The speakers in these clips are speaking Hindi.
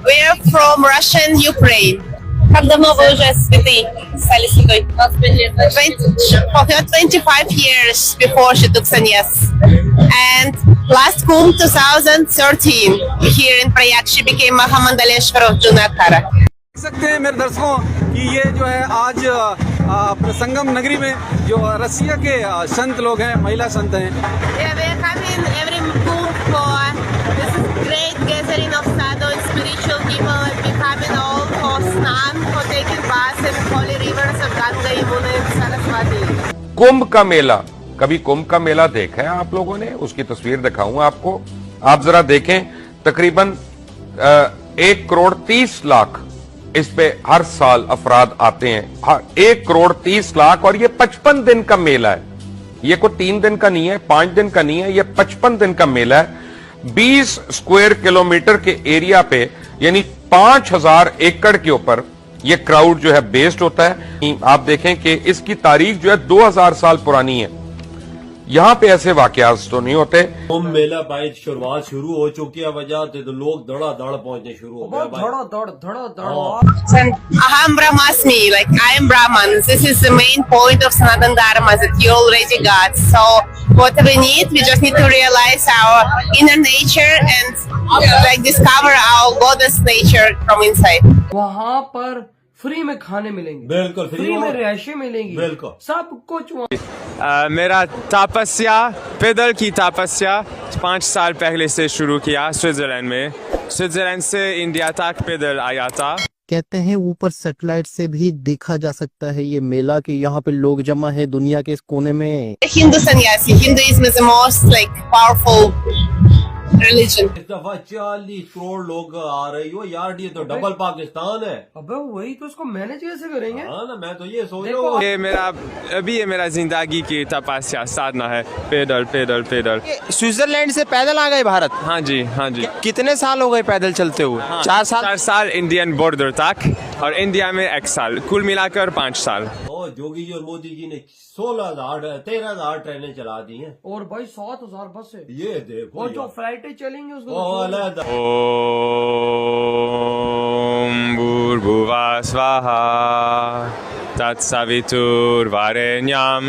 We're from Russian Ukraine. Как давно вы уже святые стали святой? 25 лет. For her 25 years before she took sannyas. And last Kumbh 2013, here in Prayag, she became Mahamandaleshwar of Junakara. देख सकते हैं मेरे दर्शकों कि ये जो है आज संगम नगरी में जो रसिया के संत लोग हैं, महिला संत हैं। Yeah, we are coming every Kumbh for this great gathering of sadhu and spiritual people, and we coming all for snan, for taking baths in holy rivers of Ganga, Yamuna and Saraswati. कुंभ का मेला, कभी कुंभ का मेला देखा है आप लोगों ने? उसकी तस्वीर दिखाऊंगा आपको, आप जरा देखें। तकरीबन 1,30,00,000 इस पे हर साल अफराद आते हैं। 1,30,00,000 और ये 55 दिन का मेला है। ये कोई 3 दिन का नहीं है, 5 दिन का नहीं है, ये 55 दिन का मेला है। 20 स्क्वायर किलोमीटर के एरिया पे यानी 5,000 एकड़ के ऊपर ये क्राउड जो है बेस्ड होता है। आप देखें कि इसकी तारीख जो है 2000 साल पुरानी है। यहाँ पे ऐसे वाकयात तो नहीं होते। कुंभ मेला भाई शुरुआत शुरू हो चुकी है, वजह से तो लोग धड़ाधड़ पहुंचने शुरू हो गए भाई। Aham Brahmasmi, like I am Brahman. This is the main point of Sanatana Dharma that you already got. So what we need, we just need to realize our inner nature and like discover our goddess nature from inside. वहाँ पर फ्री में खाने मिलेंगे, बिल्कुल फ्री में रिहायशें मिलेंगी, बिल्कुल सब कुछ वहाँ। मेरा तपस्या, पैदल की तपस्या 5 साल पहले से शुरू किया स्विट्जरलैंड में। स्विट्जरलैंड से इंडिया तक पैदल आया था। कहते हैं ऊपर सैटेलाइट से भी देखा जा सकता है ये मेला, कि यहाँ पे लोग जमा है दुनिया के इस कोने में। Hindu sannyasi, Hinduism is the most like powerful religion. इस दफा 40 करोड़ लोग आ रही हो यार, ये तो डबल पाकिस्तान है। अबे वही तो, इसको मैनेज कैसे करेंगे? हाँ ना, मैं तो ये सोच रहा हूँ। ये मेरा जिंदगी की तपस्या साधना है, पैदल पैदल पैदल। स्विट्जरलैंड से पैदल आ गए भारत? हाँ जी, हाँ जी। कितने साल हो गए पैदल चलते हुए? 4 साल। 4 साल इंडियन बॉर्डर तक और इंडिया में 1 साल, कुल मिलाकर 5 साल। जोगी जी और मोदी जी ने 13,000 ट्रेनें चला दी हैं। और भाई 7,000 बस है। ये देखो, और जो फ्लाइटें चलेंगी उसको ओम भूर्भुवः स्वाहा तत्सवितुर्वरेण्यम्।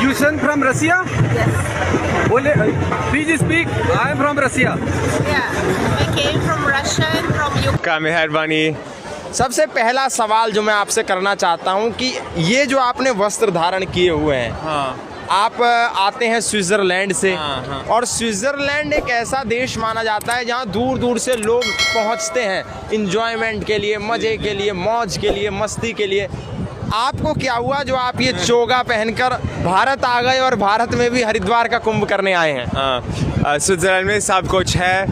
You son from Russia? Yes. बोले please speak. I am from Russia. Yeah, we came from Russia and from Ukraine. का मेहरबानी। सबसे पहला सवाल जो मैं आपसे करना चाहता हूँ कि ये जो आपने वस्त्र धारण किए हुए हैं, हाँ। आप आते हैं स्विट्जरलैंड से, हाँ। और स्विट्जरलैंड एक ऐसा देश माना जाता है जहाँ दूर दूर से लोग पहुँचते हैं इंजॉयमेंट के लिए, मज़े के लिए, मौज के लिए, मस्ती के लिए। आपको क्या हुआ जो आप ये चोगा पहनकर भारत आ गए और भारत में भी हरिद्वार का कुंभ करने आए हैं? हाँ, स्विट्जरलैंड में सब कुछ है,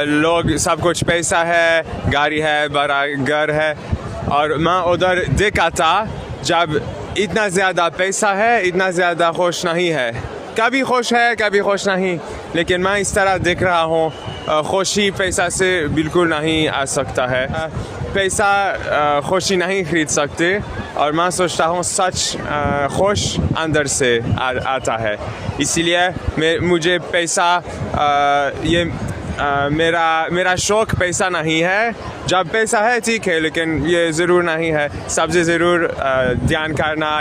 लोग सब कुछ, पैसा है, गाड़ी है, बड़ा घर है। और मैं उधर देखा था जब इतना ज़्यादा पैसा है, इतना ज़्यादा खुश नहीं है। कभी खुश है, कभी खुश नहीं, लेकिन मैं इस तरह देख रहा हूँ। खुशी पैसा से बिल्कुल नहीं आ सकता है। पैसा खुशी नहीं खरीद सकते, और मैं सोचता हूँ सच खुश अंदर से आता है। इसीलिए मुझे पैसा ये मेरा शौक पैसा नहीं है। जब पैसा है ठीक है, लेकिन ये ज़रूर नहीं है। सबसे ज़रूर ध्यान करना,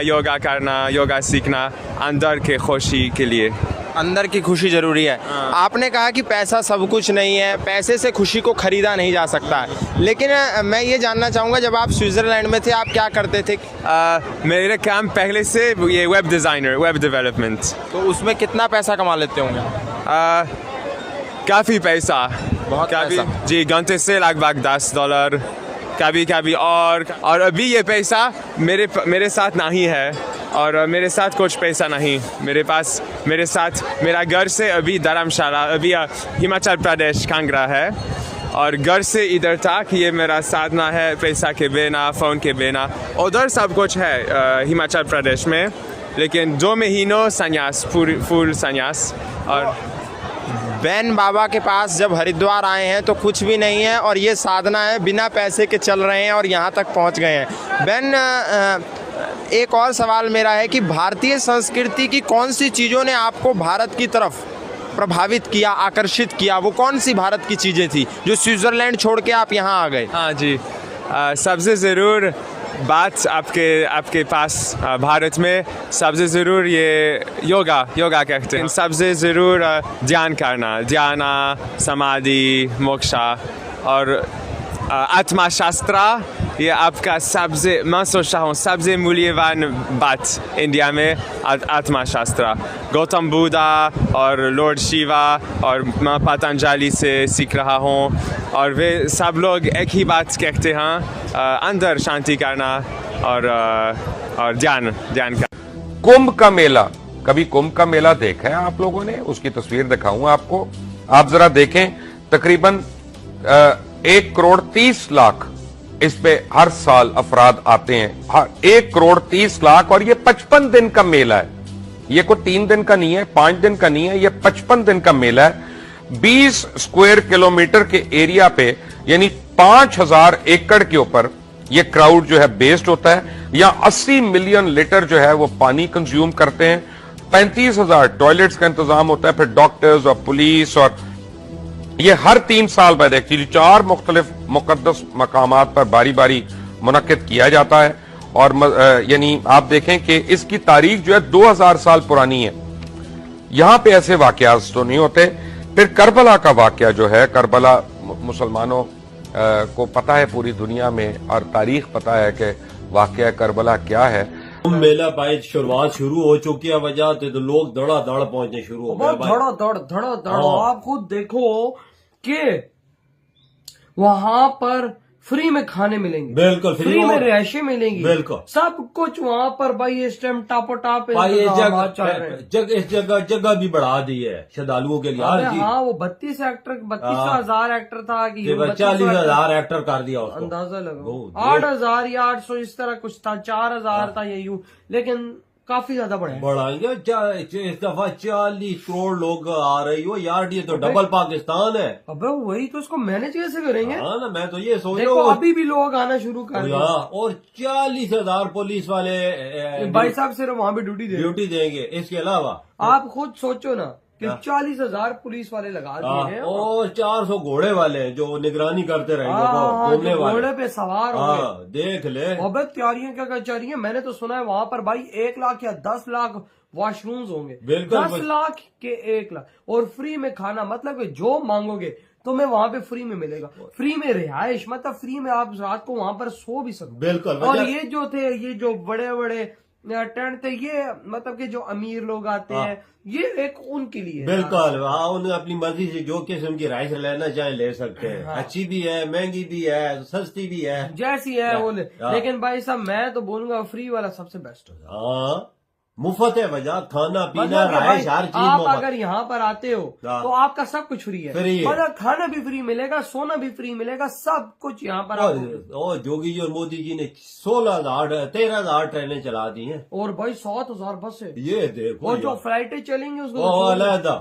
योगा सीखना अंदर के खुशी के लिए। अंदर की खुशी ज़रूरी है। आपने कहा कि पैसा सब कुछ नहीं है, पैसे से खुशी को ख़रीदा नहीं जा सकता है, लेकिन मैं ये जानना चाहूँगा जब आप स्विट्ज़रलैंड में थे आप क्या करते थे? मेरे काम पहले से ये वेब डिज़ाइनर, वेब डेवलपमेंट। तो उसमें कितना पैसा कमा लेते होंगे? काफ़ी पैसा, बहुत पैसा। जी, घंटे से लगभग $10 कभी कभी। और अभी ये पैसा मेरे साथ नहीं है, और मेरे साथ कुछ पैसा नहीं। मेरे साथ मेरा घर से अभी धर्मशाला, अभी हिमाचल प्रदेश कांगड़ा है, और घर से इधर तक ये मेरा साधना है, पैसा के बिना, फ़ोन के बिना। उधर सब कुछ है हिमाचल प्रदेश में, लेकिन 2 महीनों संन्यास, फुल संन्यास। और बैन बाबा के पास जब हरिद्वार आए हैं तो कुछ भी नहीं है, और ये साधना है, बिना पैसे के चल रहे हैं और यहाँ तक पहुँच गए हैं। बैन, एक और सवाल मेरा है कि भारतीय संस्कृति की कौन सी चीज़ों ने आपको भारत की तरफ प्रभावित किया, आकर्षित किया, वो कौन सी भारत की चीज़ें थी जो स्विट्ज़रलैंड छोड़ के आप यहाँ आ गए? हाँ जी, सबसे ज़रूर बात आपके पास भारत में सबसे ज़रूर ये योगा कहते हैं। सबसे ज़रूर ध्यान करना, ध्यान, समाधि, मोक्षा और आत्मा शास्त्र, ये आपका सबसे, मैं सोचता हूँ सबसे मूल्यवान बात इंडिया में आत्मा शास्त्र। गौतम बुद्धा और लॉर्ड शिवा और मैं पतंजलि से सीख रहा हूँ, और वे सब लोग एक ही बात कहते हैं, अंदर शांति करना और ध्यान करना। कुंभ का मेला, कभी कुंभ का मेला देखा है आप लोगों ने? उसकी तस्वीर दिखाऊंगा आपको, आप जरा देखें। तकरीबन 1,30,00,000 इस पे हर साल अफराद आते हैं, 1,30,00,000, और ये 55 दिन का मेला है। ये कोई 3 दिन का नहीं है, 5 दिन का नहीं है, ये 55 दिन का मेला है। 20 स्क्वायर किलोमीटर के एरिया पे, यानी 5,000 एकड़ के ऊपर ये क्राउड जो है बेस्ड होता है। यहां 80 मिलियन लीटर जो है वो पानी कंज्यूम करते हैं। 35,000 टॉयलेट्स का इंतजाम होता है, फिर डॉक्टर्स और पुलिस, और ये हर 3 साल बाद एक्चुअली 4 मुख्तलिफ मुकद्दस मकामात पर बारी बारी मुनक्किद किया जाता है। और यानी आप देखें कि इसकी तारीख जो है 2000 साल पुरानी है। यहां पे ऐसे वाकयात तो नहीं होते। फिर करबला का वाकया जो है, करबला मुसलमानों को पता है पूरी दुनिया में, और तारीख पता है कि वाकया करबला क्या है। कुंभ मेला भाई शुरुआत शुरू हो चुकी है, वजह तो लोग धड़ाधड़ पहुंचने शुरू हो गए। धड़ा हाँ। आप खुद देखो कि वहां पर फ्री में खाने मिलेंगे, बिल्कुल फ्री में रिहायशें मिलेंगी, बिल्कुल सब कुछ वहाँ पर भाई इस टाइम टापो टाप भाई इस इंतजामात चल रहे हैं। इस जगह भी बढ़ा दी है श्रद्धालुओं के लिए। अबे हाँ, वो 32,000 एक्टर था कि 40,000 एक्टर कर दिया उसको। अंदाजा लगाओ, 8,000 या 800 इस तरह कुछ था, 4,000 था ये यूं, लेकिन काफी ज्यादा बढ़ाएंगे। इस दफा 40 करोड़ लोग आ रही हो यार, ये तो डबल पाकिस्तान है। अबे वही तो, इसको मैनेज कैसे करेंगे? हाँ ना, मैं तो ये सोच रहा देखो हूँ। अभी भी लोग आना शुरू कर दिए, और 40,000 पुलिस वाले भाई साहब सिर्फ वहाँ पे ड्यूटी देंगे। इसके अलावा आप खुद सोचो ना कि 40,000 पुलिस वाले लगा दिए हैं, और 400 घोड़े वाले जो निगरानी करते रहेंगे, घूमने वाले, घोड़े पे सवार होंगे। देख ले। अबे तैयारियां क्या कर रही है? मैंने तो सुना है वहाँ पर भाई 1 लाख या 10 लाख वॉशरूम्स होंगे। बिल्कुल 10 लाख के 1 लाख, और फ्री में खाना, मतलब कि जो मांगोगे तुम्हें वहाँ पे फ्री में मिलेगा। फ्री में रिहाइश, मतलब फ्री में आप रात को वहाँ पर सो भी सकते। बिल्कुल। और ये जो थे, ये जो बड़े बड़े टेंट थे, ये मतलब कि जो अमीर लोग आते हैं, ये एक उनके लिए। बिल्कुल, हाँ, उन्हें अपनी मर्जी से जो किस्म की राइस लेना चाहे ले सकते हैं। हाँ। अच्छी भी है, महंगी भी है, सस्ती भी है, जैसी है वो ले। लेकिन भाई साहब मैं तो बोलूंगा फ्री वाला सबसे बेस्ट है। हाँ, मुफ्त है वजह, खाना पीना मतलब कि राइस भाई हर चीज आप मुफ्त। अगर यहाँ पर आते हो हाँ। तो आपका सब कुछ फ्री है, फ्री है। मतलब खाना भी फ्री मिलेगा, सोना भी फ्री मिलेगा, सब कुछ यहाँ पर आपको। और जोगी जी और मोदी जी ने 13,000 ट्रेनें चला दी हैं, और भाई 7,000 बस है, ये देखो। और जो फ्लाइटें चलेंगी उसको वो अलहदा,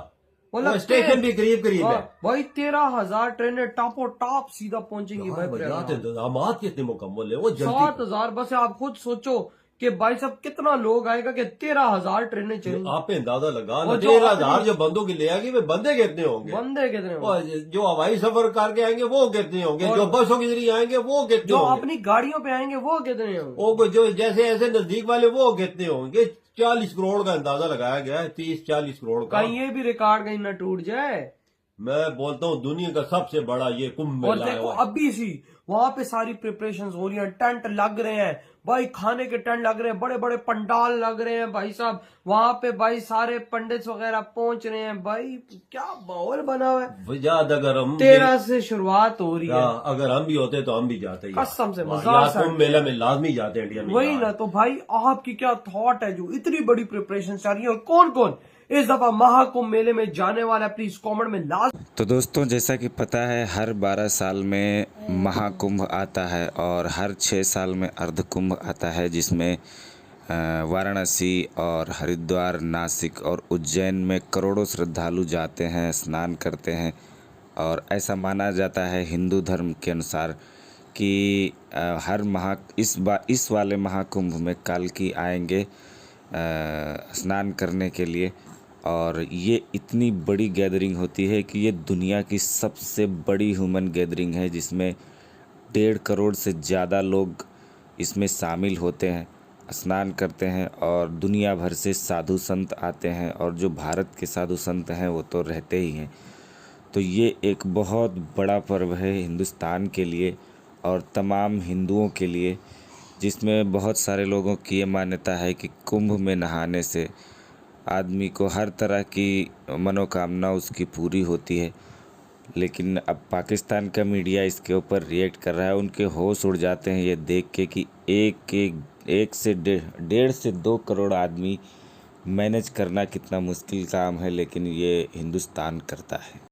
मतलब स्टेशन भी करीब करीब है भाई। 13,000 ट्रेनें टापो टाप सीधा पहुंचेंगी भाई। इंतजाम कितने मुकम्मल है वो। 7,000 बस है। आप खुद सोचो कि भाई साहब कितना लोग आएगा कि 13,000 ट्रेनें चलेंगी। आप अंदाजा लगा ना, और जो 13,000 जो बंदों की ले आएगी, वे बंदे कितने होंगे? बंदे कितने होंगे? और जो हवाई सफर करके आएंगे वो कितने होंगे? जो बसों के जरिए आएंगे वो कितने जो होंगे? अपनी गाड़ियों पे आएंगे वो कितने होंगे? वो जो जैसे ऐसे नजदीक वाले वो कितने होंगे? 40 करोड़ का अंदाजा लगाया गया है, 30-40 करोड़ का। कहीं ये भी रिकॉर्ड कहीं न टूट जाए। मैं बोलता हूँ दुनिया का सबसे बड़ा ये कुंभ और मेला है। देखो अभी सी वहां पे सारी प्रिपरेशंस हो रही हैं, टेंट लग रहे हैं भाई, खाने के टेंट लग रहे हैं, बड़े बड़े पंडाल लग रहे हैं भाई साहब। वहां पे भाई सारे पंडित वगैरह पहुंच रहे हैं भाई, क्या माहौल बना हुआ है। वजह अगर हम 13 से शुरुआत हो रही है। अगर हम भी होते तो हम भी जाते हैं, कसम से कुंभ मेला में लाजमी जाते हैं इंडिया में। वही ना, तो भाई आपकी क्या थॉट है जो इतनी बड़ी प्रिपरेशन चल रही है, और कौन कौन इस दफा महाकुंभ मेले में जाने वाला, प्लीज कमेंट में लास्ट। तो दोस्तों जैसा कि पता है हर 12 साल में महाकुंभ आता है और हर 6 साल में अर्धकुंभ आता है, जिसमें वाराणसी और हरिद्वार, नासिक और उज्जैन में करोड़ों श्रद्धालु जाते हैं, स्नान करते हैं। और ऐसा माना जाता है हिंदू धर्म के अनुसार कि इस वाले महाकुंभ में कल्कि आएंगे स्नान करने के लिए, और ये इतनी बड़ी गैदरिंग होती है कि ये दुनिया की सबसे बड़ी ह्यूमन गैदरिंग है, जिसमें 1.5 करोड़ से ज़्यादा लोग इसमें शामिल होते हैं, स्नान करते हैं और दुनिया भर से साधु संत आते हैं, और जो भारत के साधु संत हैं वो तो रहते ही हैं। तो ये एक बहुत बड़ा पर्व है हिंदुस्तान के लिए और तमाम हिंदुओं के लिए, जिसमें बहुत सारे लोगों की ये मान्यता है कि कुंभ में नहाने से आदमी को हर तरह की मनोकामना उसकी पूरी होती है। लेकिन अब पाकिस्तान का मीडिया इसके ऊपर रिएक्ट कर रहा है। उनके होश उड़ जाते हैं ये देख के कि एक से 1.5 से 2 करोड़ आदमी मैनेज करना कितना मुश्किल काम है, लेकिन ये हिंदुस्तान करता है।